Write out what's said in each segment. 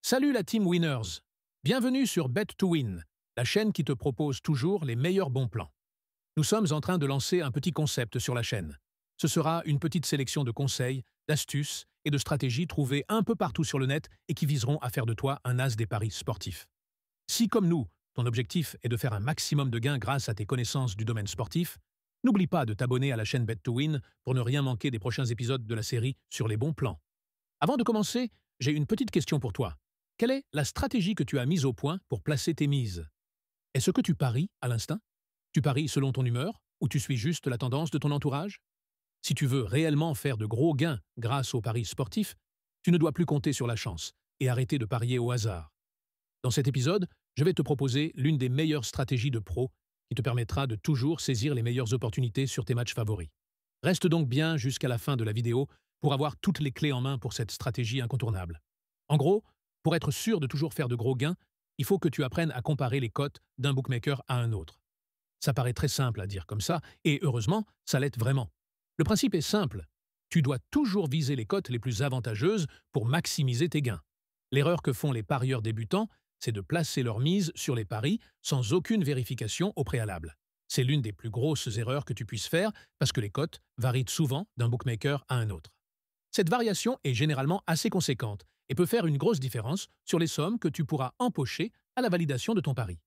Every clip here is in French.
Salut la team Winners! Bienvenue sur Bet to Win, la chaîne qui te propose toujours les meilleurs bons plans. Nous sommes en train de lancer un petit concept sur la chaîne. Ce sera une petite sélection de conseils, d'astuces et de stratégies trouvées un peu partout sur le net et qui viseront à faire de toi un as des paris sportifs. Si, comme nous, ton objectif est de faire un maximum de gains grâce à tes connaissances du domaine sportif, n'oublie pas de t'abonner à la chaîne Bet to Win pour ne rien manquer des prochains épisodes de la série sur les bons plans. Avant de commencer, j'ai une petite question pour toi. Quelle est la stratégie que tu as mise au point pour placer tes mises? Est-ce que tu paries à l'instinct? Tu paries selon ton humeur ou tu suis juste la tendance de ton entourage? Si tu veux réellement faire de gros gains grâce aux paris sportifs, tu ne dois plus compter sur la chance et arrêter de parier au hasard. Dans cet épisode, je vais te proposer l'une des meilleures stratégies de pro qui te permettra de toujours saisir les meilleures opportunités sur tes matchs favoris. Reste donc bien jusqu'à la fin de la vidéo pour avoir toutes les clés en main pour cette stratégie incontournable. En gros, pour être sûr de toujours faire de gros gains, il faut que tu apprennes à comparer les cotes d'un bookmaker à un autre. Ça paraît très simple à dire comme ça, et heureusement, ça l'est vraiment. Le principe est simple. Tu dois toujours viser les cotes les plus avantageuses pour maximiser tes gains. L'erreur que font les parieurs débutants, c'est de placer leur mise sur les paris sans aucune vérification au préalable. C'est l'une des plus grosses erreurs que tu puisses faire parce que les cotes varient souvent d'un bookmaker à un autre. Cette variation est généralement assez conséquente et peut faire une grosse différence sur les sommes que tu pourras empocher à la validation de ton pari.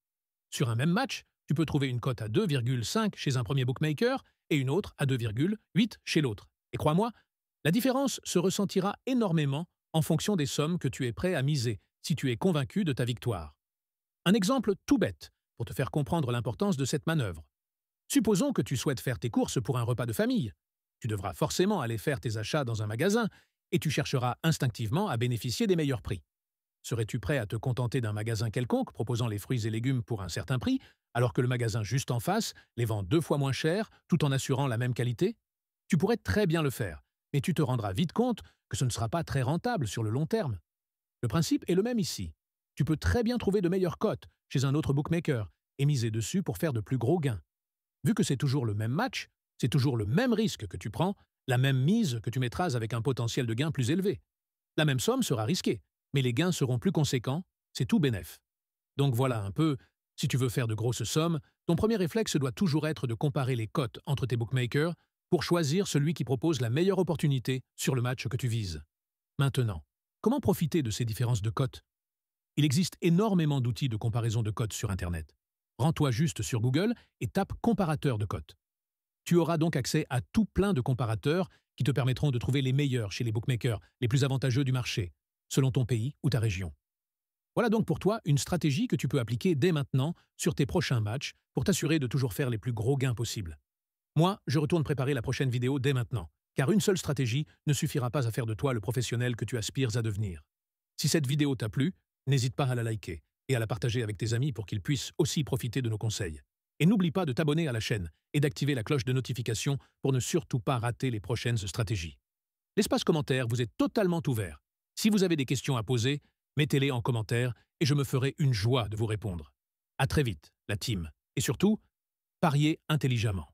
Sur un même match, tu peux trouver une cote à 2,5 chez un premier bookmaker et une autre à 2,8 chez l'autre. Et crois-moi, la différence se ressentira énormément en fonction des sommes que tu es prêt à miser si tu es convaincu de ta victoire. Un exemple tout bête pour te faire comprendre l'importance de cette manœuvre. Supposons que tu souhaites faire tes courses pour un repas de famille. Tu devras forcément aller faire tes achats dans un magasin et tu chercheras instinctivement à bénéficier des meilleurs prix. Serais-tu prêt à te contenter d'un magasin quelconque proposant les fruits et légumes pour un certain prix, alors que le magasin juste en face les vend 2 fois moins cher tout en assurant la même qualité? Tu pourrais très bien le faire, mais tu te rendras vite compte que ce ne sera pas très rentable sur le long terme. Le principe est le même ici. Tu peux très bien trouver de meilleures cotes chez un autre bookmaker et miser dessus pour faire de plus gros gains. Vu que c'est toujours le même match, c'est toujours le même risque que tu prends, la même mise que tu mettras avec un potentiel de gain plus élevé. La même somme sera risquée, mais les gains seront plus conséquents, c'est tout bénef. Donc voilà un peu, si tu veux faire de grosses sommes, ton premier réflexe doit toujours être de comparer les cotes entre tes bookmakers pour choisir celui qui propose la meilleure opportunité sur le match que tu vises. Maintenant, comment profiter de ces différences de cotes? Il existe énormément d'outils de comparaison de cotes sur Internet. Rends-toi juste sur Google et tape « comparateur de cotes ». Tu auras donc accès à tout plein de comparateurs qui te permettront de trouver les meilleurs chez les bookmakers, les plus avantageux du marché, selon ton pays ou ta région. Voilà donc pour toi une stratégie que tu peux appliquer dès maintenant sur tes prochains matchs pour t'assurer de toujours faire les plus gros gains possibles. Moi, je retourne préparer la prochaine vidéo dès maintenant, car une seule stratégie ne suffira pas à faire de toi le professionnel que tu aspires à devenir. Si cette vidéo t'a plu, n'hésite pas à la liker et à la partager avec tes amis pour qu'ils puissent aussi profiter de nos conseils. Et n'oublie pas de t'abonner à la chaîne et d'activer la cloche de notification pour ne surtout pas rater les prochaines stratégies. L'espace commentaire vous est totalement ouvert. Si vous avez des questions à poser, mettez-les en commentaire et je me ferai une joie de vous répondre. À très vite, la team. Et surtout, pariez intelligemment.